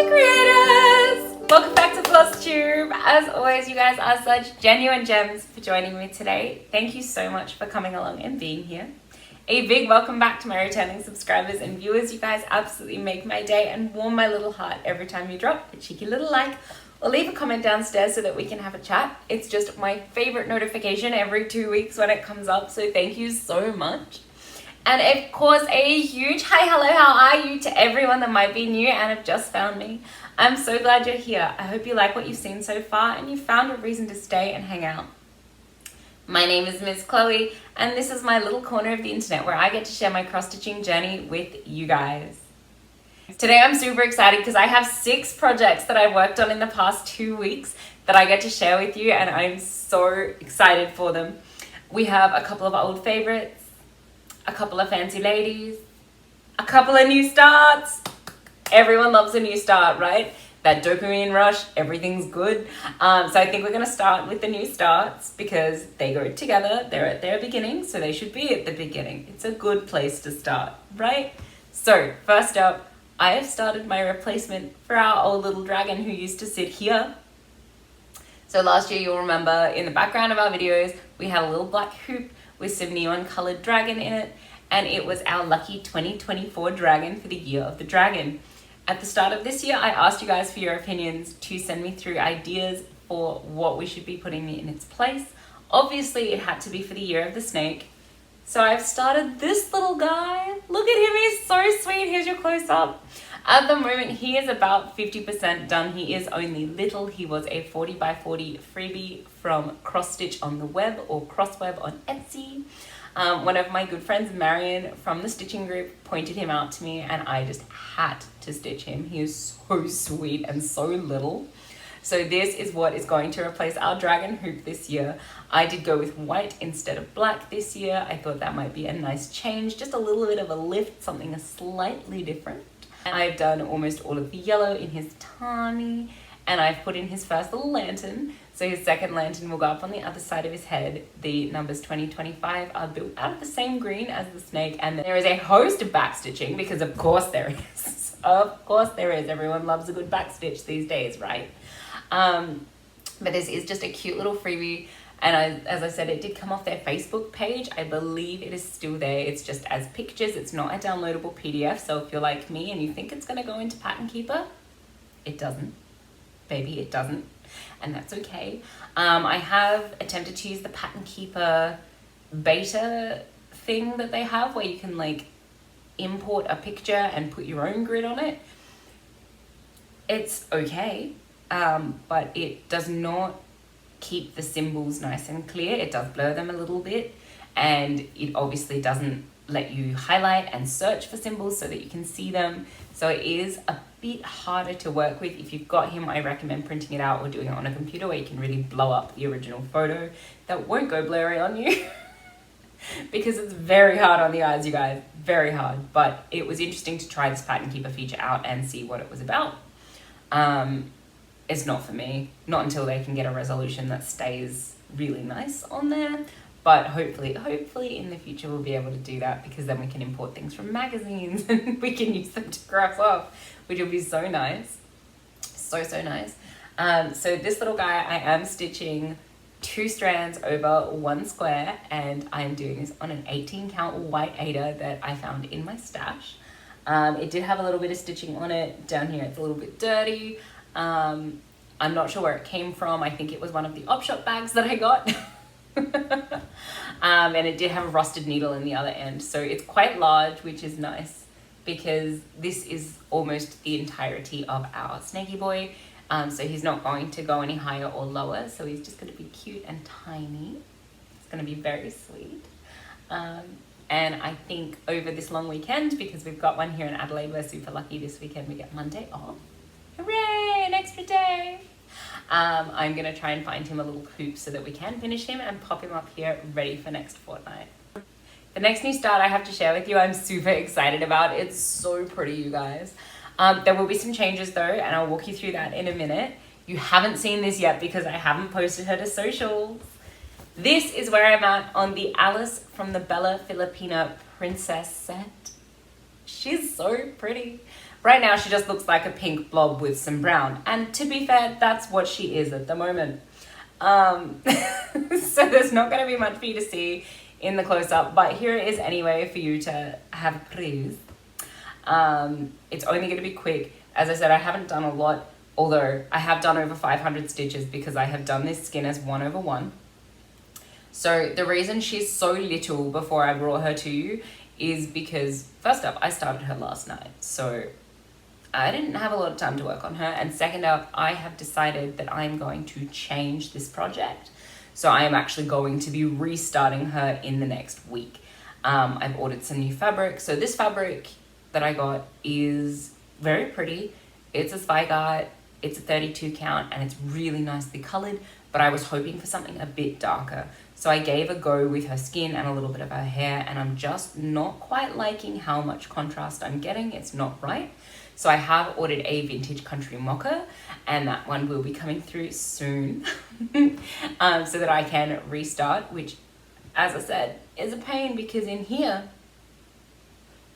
Crafty creators! Welcome back to Flosstube. As always, you guys are such genuine gems for joining me today. Thank you so much for coming along and being here. A big welcome back to my returning subscribers and viewers. You guys absolutely make my day and warm my little heart every time you drop a cheeky little like or leave a comment downstairs so that we can have a chat. It's just my favorite notification every 2 weeks when it comes up, so thank you so much. And of course, a huge hi, hello, how are you to everyone that might be new and have just found me. I'm so glad you're here. I hope you like what you've seen so far and you found a reason to stay and hang out. My name is Miss Chloe, and this is my little corner of the internet where I get to share my cross-stitching journey with you guys. Today I'm super excited because I have 6 projects that I've worked on in the past 2 weeks that I get to share with you, and I'm so excited for them. We have a couple of old favorites, a couple of fancy ladies, a couple of new starts. Everyone loves a new start, right? That dopamine rush, everything's good. So I think we're going to start with the new starts because they go together. They're at their beginning, so they should be at the beginning. It's a good place to start, right? So first up, I have started my replacement for our old little dragon who used to sit here. So last year, you'll remember in the background of our videos, we had a little black hoop with some neon colored dragon in it, and it was our lucky 2024 dragon for the year of the dragon. At the start of this year, I asked you guys for your opinions to send me through ideas for what we should be putting in its place. Obviously, it had to be for the year of the snake. So I've started this little guy. Look at him, he's so sweet. Here's your close-up. At the moment, he is about 50% done. He is only little. He was a 40 by 40 freebie from Cross Stitch on the web or Crossweb on Etsy. One of my good friends, Marion, from the stitching group, pointed him out to me, and I just had to stitch him. He is so sweet and so little. So this is what is going to replace our dragon hoop this year. I did go with white instead of black this year. I thought that might be a nice change, just a little bit of a lift, something slightly different. And I've done almost all of the yellow in his tummy, and I've put in his first little lantern. So his second lantern will go up on the other side of his head. The numbers 2025 are built out of the same green as the snake, and there is a host of backstitching because of course there is. Of course there is. Everyone loves a good backstitch these days, right? But this is just a cute little freebie, and as I said, it did come off their Facebook page. I believe it is still there. It's just as pictures. It's not a downloadable PDF, so if you're like me and you think it's going to go into Pattern Keeper, it doesn't. Baby, it doesn't, and that's okay. I have attempted to use the Pattern Keeper beta thing that they have where you can like import a picture and put your own grid on it. It's okay, but it does not keep the symbols nice and clear. It does blur them a little bit, and it obviously doesn't let you highlight and search for symbols so that you can see them. So it is a bit harder to work with. If you've got him, I recommend printing it out or doing it on a computer where you can really blow up the original photo. That won't go blurry on you because it's very hard on the eyes, you guys, very hard. But it was interesting to try this Pattern Keeper feature out and see what it was about. It's not for me, not until they can get a resolution that stays really nice on there. But hopefully in the future we'll be able to do that, because then we can import things from magazines and we can use them to cross off, which will be so nice. So nice. So this little guy, I am stitching 2 strands over 1 square, and I am doing this on an 18 count white Aida that I found in my stash. It did have a little bit of stitching on it. Down here it's a little bit dirty. I'm not sure where it came from. I think it was one of the op shop bags that I got. And it did have a rusted needle in the other end, so it's quite large, which is nice because this is almost the entirety of our snaky boy. So he's not going to go any higher or lower, so he's just going to be cute and tiny. It's going to be very sweet. And I think over this long weekend, because we've got one here in Adelaide, we're super lucky this weekend, we get Monday off. Hooray, an extra day. I'm going to try and find him a little coop so that we can finish him and pop him up here ready for next fortnight. The next new start I have to share with you, I'm super excited about. It's so pretty, you guys. There will be some changes though, and I'll walk you through that in a minute. You haven't seen this yet because I haven't posted her to socials. This is where I'm at on the Alice from the Bella Filipina Princess set. She's so pretty. Right now, she just looks like a pink blob with some brown. And to be fair, that's what she is at the moment. So there's not going to be much for you to see in the close-up, but here it is anyway for you to have a peruse. It's only going to be quick. As I said, I haven't done a lot, although I have done over 500 stitches because I have done this skin as 1/1. So the reason she's so little before I brought her to you is because, first up, I started her last night, so I didn't have a lot of time to work on her. And second up, I have decided that I'm going to change this project. So I am actually going to be restarting her in the next week. I've ordered some new fabric. So this fabric that I got is very pretty. It's a spike art, it's a 32 count, and it's really nicely colored, but I was hoping for something a bit darker. So I gave a go with her skin and a little bit of her hair, and I'm just not quite liking how much contrast I'm getting. It's not right. So I have ordered a vintage country mocha, and that one will be coming through soon so that I can restart, which, as I said, is a pain because in here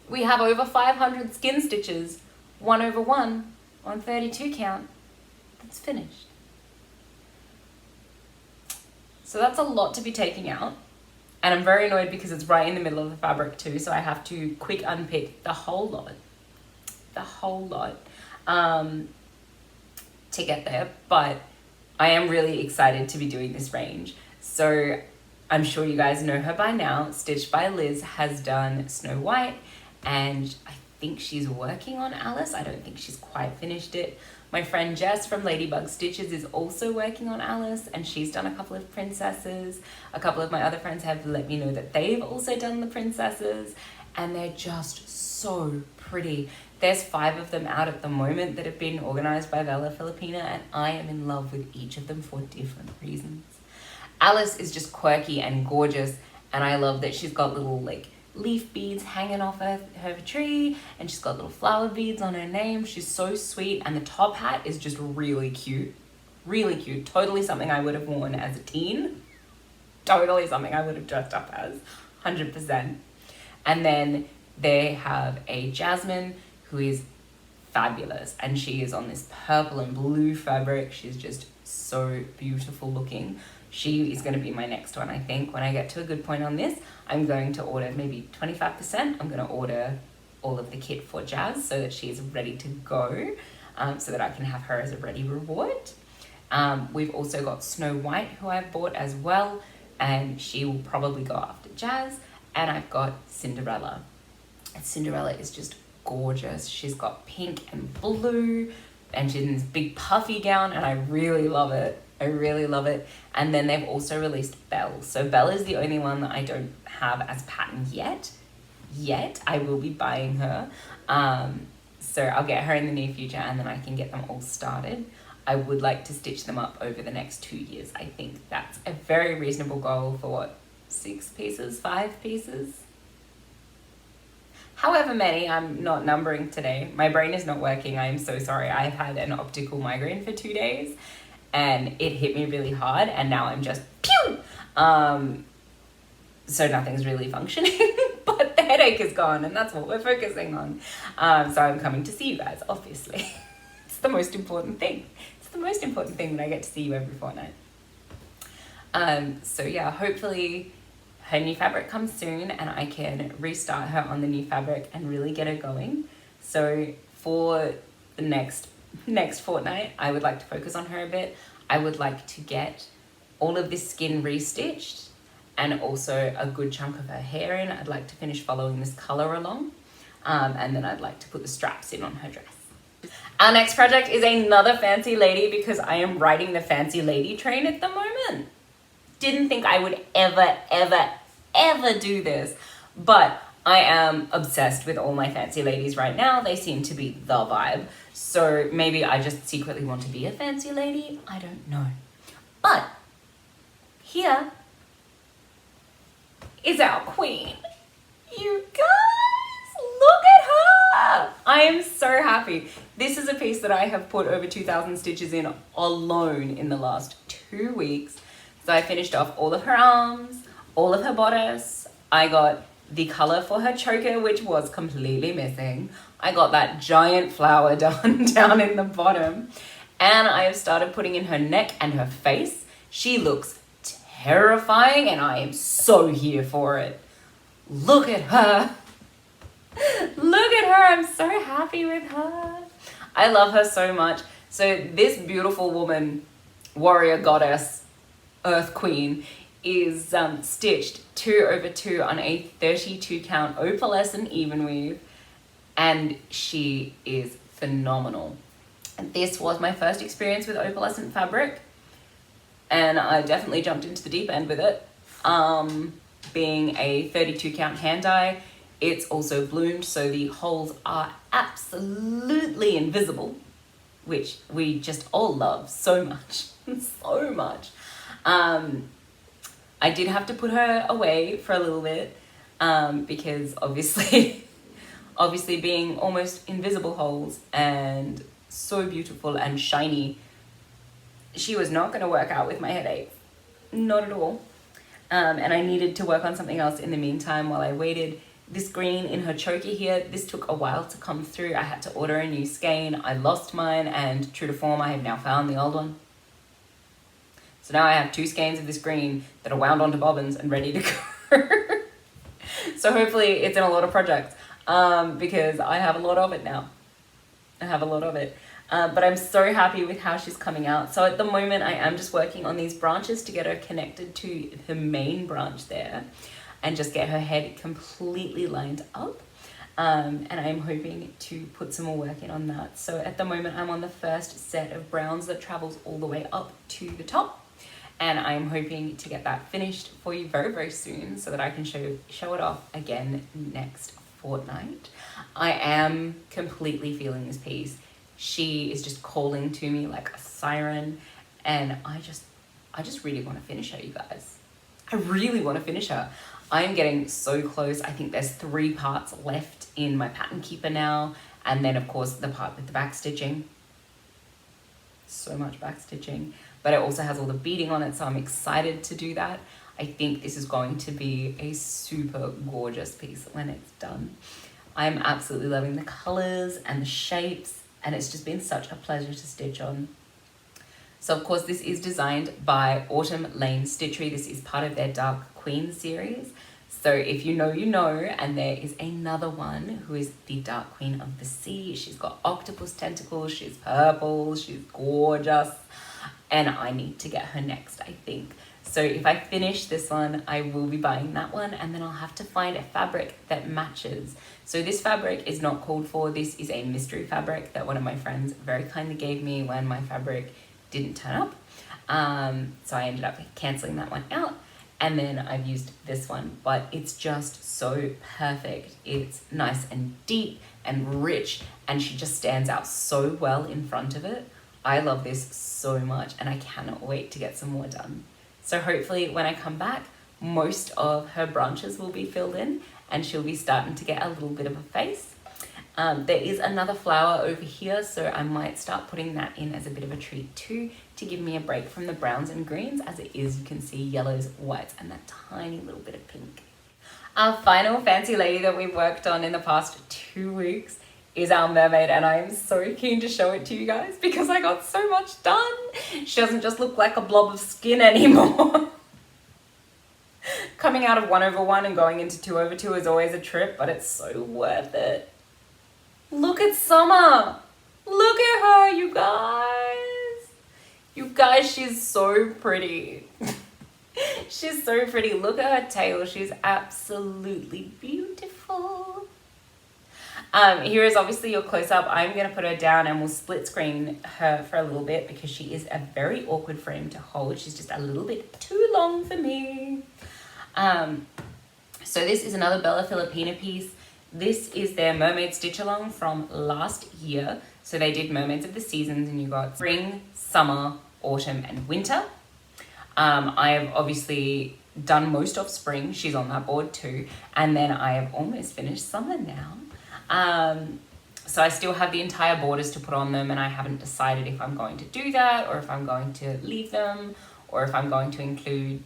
we have over 500 skin stitches, 1/1 on 32 count. That's finished. So that's a lot to be taking out. And I'm very annoyed because it's right in the middle of the fabric too. So I have to quick unpick the whole lot to get there. But I am really excited to be doing this range. So I'm sure you guys know her by now. Stitched by Liz has done Snow White, and I think she's working on Alice. I don't think she's quite finished it. My friend Jess from Ladybug Stitches is also working on Alice, and she's done a couple of princesses. A couple of my other friends have let me know that they've also done the princesses, and they're just so pretty. There's 5 of them out at the moment that have been organized by Bella Filipina, and I am in love with each of them for different reasons. Alice is just quirky and gorgeous, and I love that she's got little like leaf beads hanging off her tree, and she's got little flower beads on her name. She's so sweet, and the top hat is just really cute. Totally something I would have worn as a teen. Totally something I would have dressed up as, 100%. And then they have a Jasmine who is fabulous, and she is on this purple and blue fabric. She's just so beautiful looking. She is going to be my next one, I think. When I get to a good point on this, I'm going to order maybe 25%. I'm going to order all of the kit for Jazz so that she is ready to go, so that I can have her as a ready reward. We've also got Snow White, who I've bought as well, and she will probably go after Jazz. And I've got Cinderella. And Cinderella is just gorgeous. She's got pink and blue, and she's in this big puffy gown, and I really love it. And then they've also released Belle. So Belle is the only one that I don't have as pattern yet. I will be buying her. So I'll get her in the near future, and then I can get them all started. I would like to stitch them up over the next 2 years. I think that's a very reasonable goal for 6 pieces, 5 pieces? However many, I'm not numbering today. My brain is not working. I am so sorry. I've had an optical migraine for 2 days, and it hit me really hard, and now I'm just pew! So nothing's really functioning, but the headache is gone, and that's what we're focusing on. So I'm coming to see you guys, obviously. It's the most important thing. It's the most important thing that I get to see you every fortnight. So yeah, hopefully her new fabric comes soon, and I can restart her on the new fabric and really get her going. So for the next fortnight, I would like to focus on her a bit. I would like to get all of this skin restitched, and also a good chunk of her hair in. I'd like to finish following this color along, and then I'd like to put the straps in on her dress. Our next project is another fancy lady, because I am riding the fancy lady train at the moment. Didn't think I would ever do this, but I am obsessed with all my fancy ladies right now. They seem to be the vibe. So maybe I just secretly want to be a fancy lady. I don't know. But here is our queen. You guys, look at her. I am so happy. This is a piece that I have put over 2,000 stitches in alone in the last 2 weeks. So I finished off all of her arms, all of her bodice. I got the color for her choker, which was completely missing. I got that giant flower done down in the bottom. And I have started putting in her neck and her face. She looks terrifying and I am so here for it. Look at her. Look at her. I'm so happy with her. I love her so much. So this beautiful woman, warrior goddess, earth queen, is stitched 2/2 on a 32 count opalescent even weave, and she is phenomenal. This was my first experience with opalescent fabric, and I definitely jumped into the deep end with it. Being a 32 count hand dye, it's also bloomed, so the holes are absolutely invisible, which we just all love so much, so much. I did have to put her away for a little bit, because obviously being almost invisible holes and so beautiful and shiny, she was not going to work out with my headache, not at all. And I needed to work on something else in the meantime while I waited. This green in her choker here, this took a while to come through. I had to order a new skein. I lost mine, and true to form, I have now found the old one. So now I have 2 skeins of this green that are wound onto bobbins and ready to go. So hopefully it's in a lot of projects, because I have a lot of it now. I have a lot of it. But I'm so happy with how she's coming out. So at the moment I am just working on these branches to get her connected to the main branch there and just get her head completely lined up. And I'm hoping to put some more work in on that. So at the moment I'm on the first set of browns that travels all the way up to the top. And I'm hoping to get that finished for you very, very soon so that I can show it off again next fortnight. I am completely feeling this piece. She is just calling to me like a siren, and I just really want to finish her, you guys. I really want to finish her. I'm getting so close. I think there's 3 parts left in my pattern keeper now, and then of course the part with the back stitching. So much back stitching, but it also has all the beading on it, so I'm excited to do that. I think this is going to be a super gorgeous piece when it's done. I'm absolutely loving the colors and the shapes, and it's just been such a pleasure to stitch on. So of course this is designed by Autumn Lane Stitchery. This is part of their Dark Queen series. So if you know, you know, and there is another one who is the Dark Queen of the Sea. She's got octopus tentacles, she's purple, she's gorgeous, and I need to get her next, I think. So if I finish this one, I will be buying that one, and then I'll have to find a fabric that matches. So this fabric is not called for. This is a mystery fabric that one of my friends very kindly gave me when my fabric didn't turn up. So I ended up cancelling that one out, and then I've used this one, but it's just so perfect. It's nice and deep and rich, and she just stands out so well in front of it. I love this so much, and I cannot wait to get some more done. So hopefully when I come back, most of her branches will be filled in, and she'll be starting to get a little bit of a face. There is another flower over here, so I might start putting that in as a bit of a treat too, to give me a break from the browns and greens. As it is, you can see yellows, whites, and that tiny little bit of pink. Our final fancy lady that we've worked on in the past 2 weeks is our mermaid, and I am so keen to show it to you guys because I got so much done. She doesn't just look like a blob of skin anymore. Coming out of 1/1 and going into 2/2 is always a trip, but it's so worth it. Look at Summer. Look at her, you guys. You guys, she's so pretty. She's so pretty. Look at her tail. She's absolutely beautiful. Here is obviously your close-up. I'm going to put her down and we'll split screen her for a little bit because she is a very awkward frame to hold. She's just a little bit too long for me. So this is another Bella Filipina piece. This is their mermaid stitch along from last year. So they did mermaids of the seasons, and you got spring, summer, autumn, and winter. I have obviously done most of spring. She's on that board too. And then I have almost finished summer now. So I still have the entire borders to put on them, and I haven't decided if I'm going to do that or if I'm going to leave them or if I'm going to include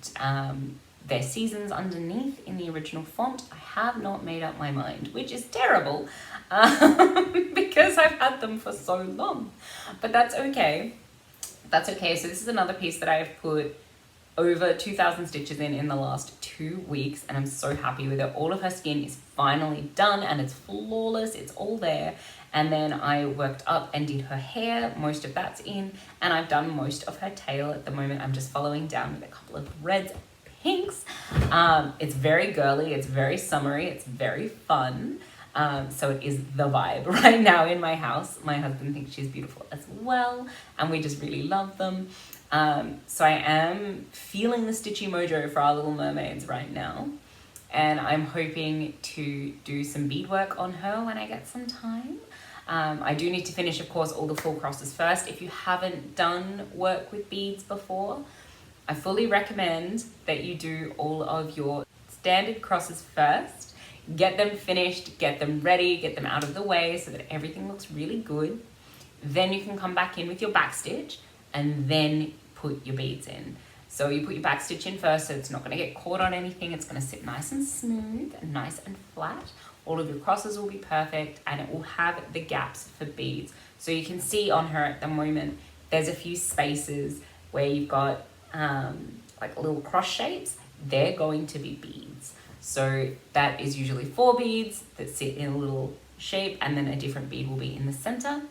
their seasons underneath in the original font. I have not made up my mind, which is terrible because I've had them for so long, but that's okay. That's okay. So this is another piece that I have put over 2,000 stitches in the last 2 weeks, and I'm so happy with it. All of her skin is finally done and it's flawless. It's all there. And then I worked up and did her hair. Most of that's in, and I've done most of her tail. At the moment, I'm just following down with a couple of reds and pinks. It's very girly. It's very summery. It's very fun. So it is the vibe right now in my house. My husband thinks she's beautiful as well, and we just really love them. So I am feeling the stitchy mojo for our little mermaids right now, and I'm hoping to do some beadwork on her when I get some time. I do need to finish, of course, all the full crosses first. If you haven't done work with beads before, I fully recommend that you do all of your standard crosses first. Get them finished, get them ready, get them out of the way so that everything looks really good. Then you can come back in with your back stitch and then put your beads in. So you put your back stitch in first, so it's not going to get caught on anything. It's going to sit nice and smooth and nice and flat. All of your crosses will be perfect, and it will have the gaps for beads. So you can see on her at the moment, there's a few spaces where you've got like little cross shapes. They're going to be beads. So that is usually 4 beads that sit in a little shape, and then a different bead will be in the center.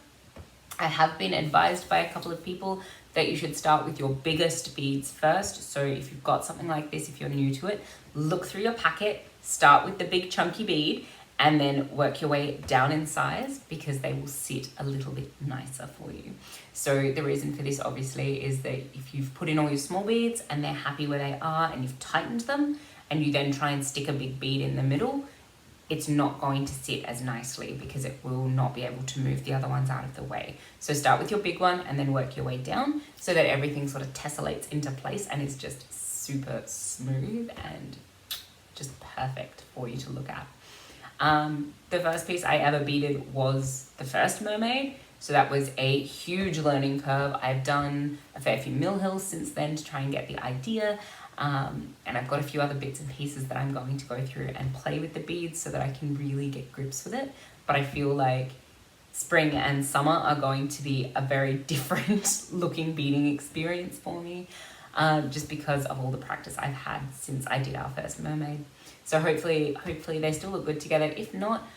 I have been advised by a couple of people that you should start with your biggest beads first. So if you've got something like this, if you're new to it, look through your packet, start with the big chunky bead, and then work your way down in size, because they will sit a little bit nicer for you. So the reason for this obviously is that if you've put in all your small beads and they're happy where they are and you've tightened them, and you then try and stick a big bead in the middle, it's not going to sit as nicely because it will not be able to move the other ones out of the way. So start with your big one and then work your way down so that everything sort of tessellates into place and is just super smooth and just perfect for you to look at. The first piece I ever beaded was the first mermaid. So that was a huge learning curve. I've done a fair few mill hills since then to try and get the idea. And I've got a few other bits and pieces that I'm going to go through and play with the beads so that I can really get grips with it. But I feel like spring and summer are going to be a very different looking beading experience for me, just because of all the practice I've had since I did our first mermaid. So hopefully they still look good together. If not,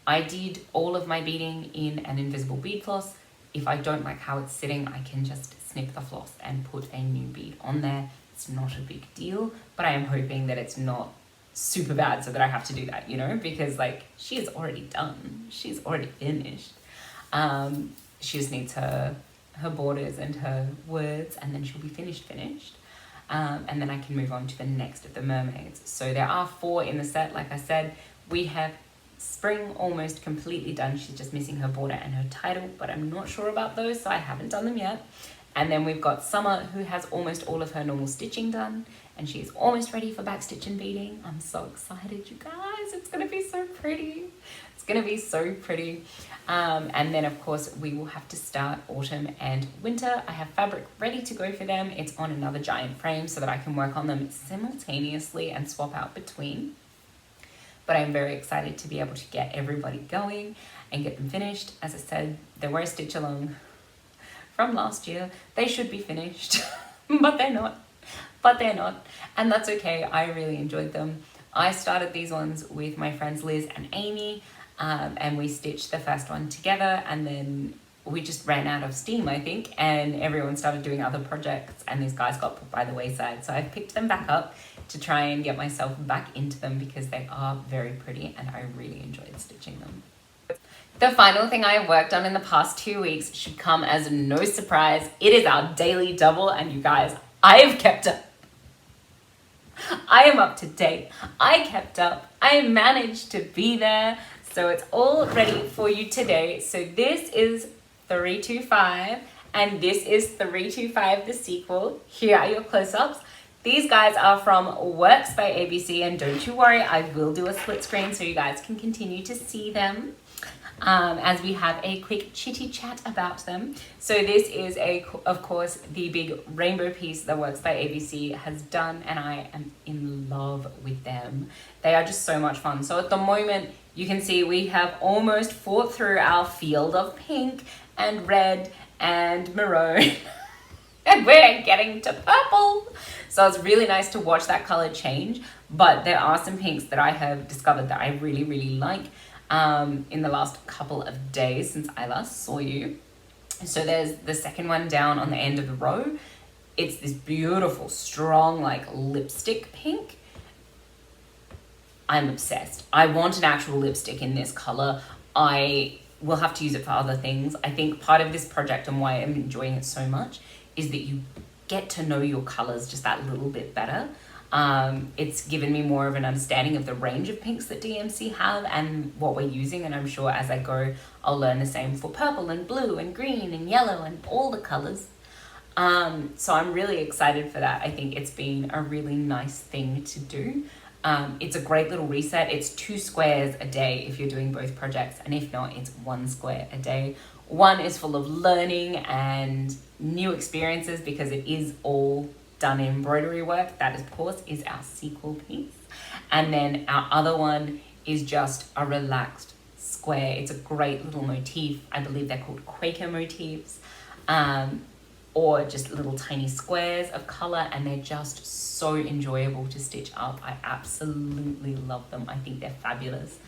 I did all of my beading in an invisible bead floss. If I don't like how it's sitting, I can just snip the floss and put a new bead on there. It's not a big deal, but I am hoping that it's not super bad so that I have to do that, you know, because like she is already done. She's already finished. She just needs her borders and her words, and then she'll be finished. And then I can move on to the next of the mermaids. So there are 4 in the set. Like I said, we have spring almost completely done. She's just missing her border and her title, but I'm not sure about those, so I haven't done them yet. And then we've got Summer, who has almost all of her normal stitching done, and she's almost ready for back stitch and beading. I'm so excited, you guys. It's gonna be so pretty. It's gonna be so pretty. And then of course we will have to start autumn and winter. I have fabric ready to go for them. It's on another giant frame so that I can work on them simultaneously and swap out between. But I'm very excited to be able to get everybody going and get them finished. As I said, they were a stitch along from last year. They should be finished, but they're not. And that's okay. I really enjoyed them. I started these ones with my friends Liz and Amy, and we stitched the first one together, and then we just ran out of steam, I think, and everyone started doing other projects, and these guys got put by the wayside. So I've picked them back up to try and get myself back into them because they are very pretty and I really enjoyed stitching them. The final thing I have worked on in the past 2 weeks should come as no surprise. It is our daily double, and you guys, I have kept up. I am up to date. I kept up. I managed to be there. So it's all ready for you today. So this is 325 and this is 325 the sequel. Here are your close-ups. These guys are from Works by ABC, and don't you worry, I will do a split screen so you guys can continue to see them. as we have a quick chitty chat about them. So this is of course, the big rainbow piece that Works by ABC has done, and I am in love with them. They are just so much fun. So at the moment, you can see we have almost fought through our field of pink and red and maroon. And we're getting to purple. So it's really nice to watch that color change. But there are some pinks that I have discovered that I really, really like in the last couple of days since I last saw you. So there's the second one down on the end of the row. It's this beautiful, strong, like lipstick pink. I'm obsessed. I want an actual lipstick in this color. I will have to use it for other things. I think part of this project and why I'm enjoying it so much is that you get to know your colors just that little bit better. It's given me more of an understanding of the range of pinks that DMC have and what we're using, and I'm sure as I go, I'll learn the same for purple and blue and green and yellow and all the colors. So I'm really excited for that. I think it's been a really nice thing to do. It's a great little reset. It's 2 squares a day if you're doing both projects, and if not, it's 1 square a day. One is full of learning and new experiences because it is all done in embroidery work. That, of course, is our sequel piece. And then our other one is just a relaxed square. It's a great little motif. I believe they're called Quaker motifs, or just little tiny squares of color, and they're just so enjoyable to stitch up. I absolutely love them. I think they're fabulous.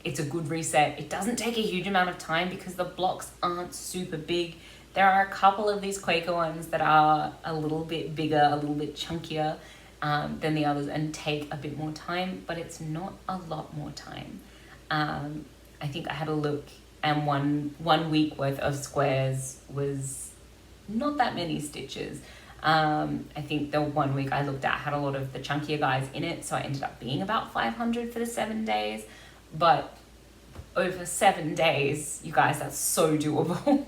It's a good reset. It doesn't take a huge amount of time because the blocks aren't super big. There are a couple of these Quaker ones that are a little bit bigger, a little bit chunkier than the others and take a bit more time, but it's not a lot more time. I think I had a look, and one week worth of squares was not that many stitches. I think the 1 week I looked at had a lot of the chunkier guys in it, so I ended up being about 500 for the 7 days. But over 7 days, you guys, that's so doable.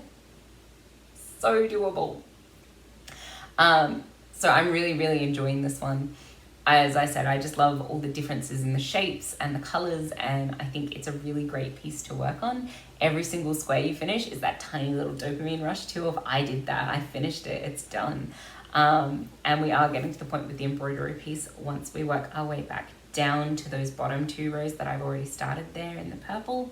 So doable. So I'm really, really enjoying this one. As I said, I just love all the differences in the shapes and the colors, and I think it's a really great piece to work on. Every single square you finish is that tiny little dopamine rush too of I did that, I finished it, it's done. And we are getting to the point with the embroidery piece once we work our way back down to those bottom 2 rows that I've already started there in the purple.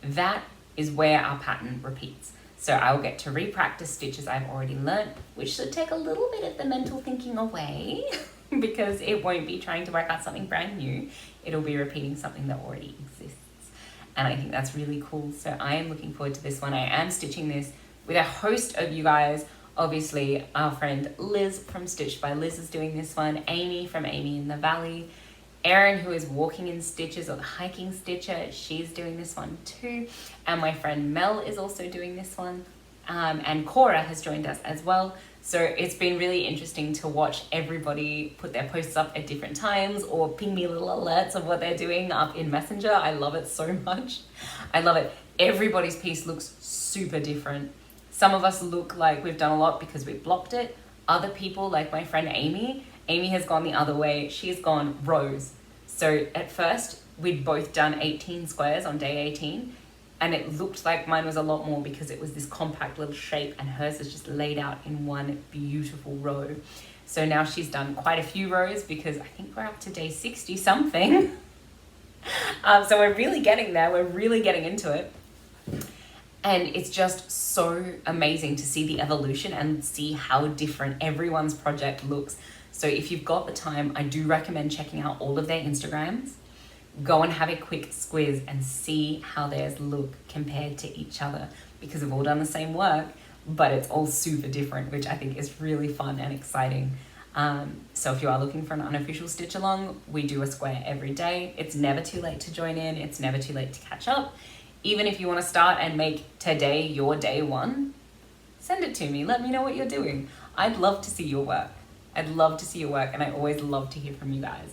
That is where our pattern repeats. So I will get to re-practice stitches I've already learnt, which should take a little bit of the mental thinking away because it won't be trying to work out something brand new. It'll be repeating something that already exists. And I think that's really cool. So I am looking forward to this one. I am stitching this with a host of you guys. Obviously, our friend Liz from Stitched by Liz is doing this one. Amy from Amy in the Valley. Erin, who is walking in stitches or the hiking stitcher, she's doing this one too. And my friend Mel is also doing this one. And Cora has joined us as well. So it's been really interesting to watch everybody put their posts up at different times or ping me little alerts of what they're doing up in Messenger. I love it so much. I love it. Everybody's piece looks super different. Some of us look like we've done a lot because we blocked it. Other people, like my friend Amy has gone the other way. She's gone rows. So at first, we'd both done 18 squares on day 18, and it looked like mine was a lot more because it was this compact little shape, and hers is just laid out in one beautiful row. So now she's done quite a few rows because I think we're up to day 60 something. So we're really getting there. We're really getting into it. And it's just so amazing to see the evolution and see how different everyone's project looks. So if you've got the time, I do recommend checking out all of their Instagrams. Go and have a quick squiz and see how theirs look compared to each other, because we've all done the same work, but it's all super different, which I think is really fun and exciting. So if you are looking for an unofficial stitch along, we do a square every day. It's never too late to join in. It's never too late to catch up. Even if you want to start and make today your day 1, send it to me. Let me know what you're doing. I'd love to see your work. I'd love to see your work, and I always love to hear from you guys.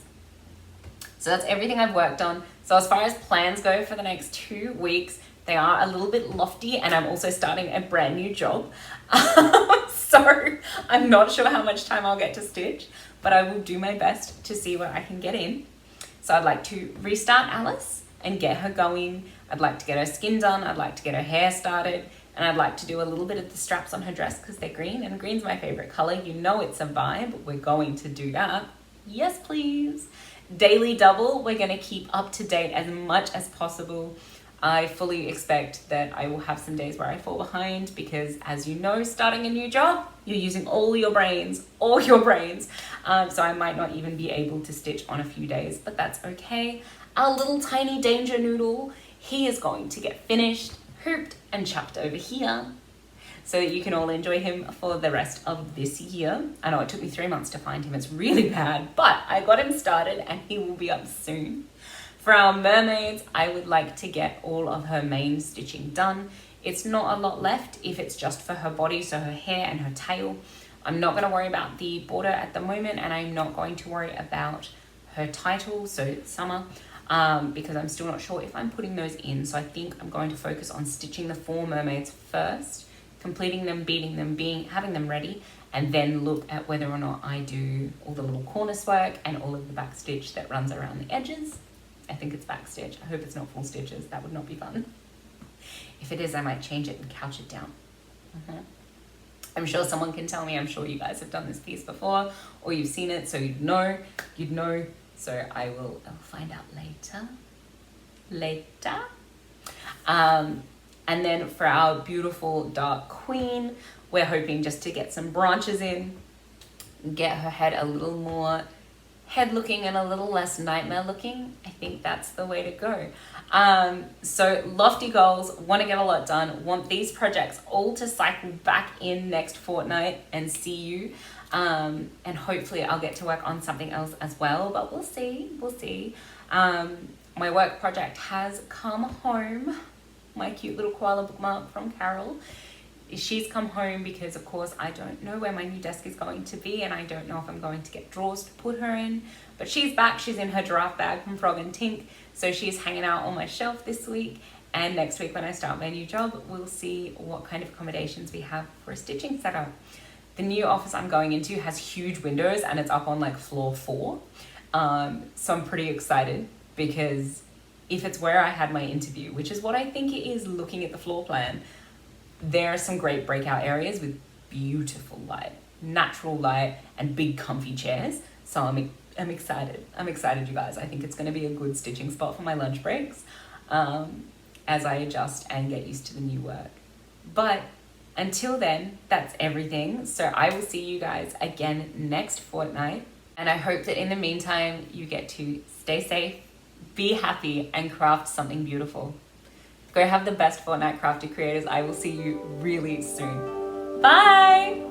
So that's everything I've worked on. So as far as plans go for the next 2 weeks, they are a little bit lofty, and I'm also starting a brand new job. So I'm not sure how much time I'll get to stitch, but I will do my best to see what I can get in. So I'd like to restart Alice and get her going. I'd like to get her skin done. I'd like to get her hair started. And I'd like to do a little bit of the straps on her dress because they're green, and green's my favorite color. You know it's a vibe. We're going to do that. Yes, please. Daily double, we're going to keep up to date as much as possible. I fully expect that I will have some days where I fall behind because, as you know, starting a new job, you're using all your brains. So I might not even be able to stitch on a few days, but that's okay. Our little tiny danger noodle, he is going to get finished, hooped and chucked over here so that you can all enjoy him for the rest of this year. I know it took me 3 months to find him. It's really bad, but I got him started and he will be up soon. For our mermaids, I would like to get all of her main stitching done. It's not a lot left if it's just for her body, so her hair and her tail. I'm not going to worry about the border at the moment, and I'm not going to worry about her title, so summer, because I'm still not sure if I'm putting those in. So I think I'm going to focus on stitching the 4 mermaids first, completing them, beating them, having them ready, and then look at whether or not I do all the little cornice work and all of the back stitch that runs around the edges. I think it's back stitch. I hope it's not full stitches. That would not be fun. If it is, I might change it and couch it down. I'm sure someone can tell me. I'm sure you guys have done this piece before, or you've seen it, so you'd know. So I'll find out later. And then for our beautiful dark queen, we're hoping just to get some branches in, get her head a little more head looking and a little less nightmare looking. I think that's the way to go. So lofty goals, want to get a lot done, want these projects all to cycle back in next fortnight and see you. And hopefully I'll get to work on something else as well, but we'll see. My work project has come home. My cute little koala bookmark from Carol. She's come home because, of course, I don't know where my new desk is going to be, and I don't know if I'm going to get drawers to put her in. But she's back. She's in her giraffe bag from Frog and Tink, so she's hanging out on my shelf this week. And next week when I start my new job, we'll see what kind of accommodations we have for a stitching setup. The new office I'm going into has huge windows, and it's up on like floor 4. So I'm pretty excited because if it's where I had my interview, which is what I think it is looking at the floor plan, there are some great breakout areas with beautiful light, natural light, and big comfy chairs. So I'm excited. I'm excited, you guys. I think it's going to be a good stitching spot for my lunch breaks as I adjust and get used to the new work. But until then, that's everything. So I will see you guys again next fortnight. And I hope that in the meantime, you get to stay safe, be happy, and craft something beautiful. Go have the best fortnight, crafty creators. I will see you really soon. Bye!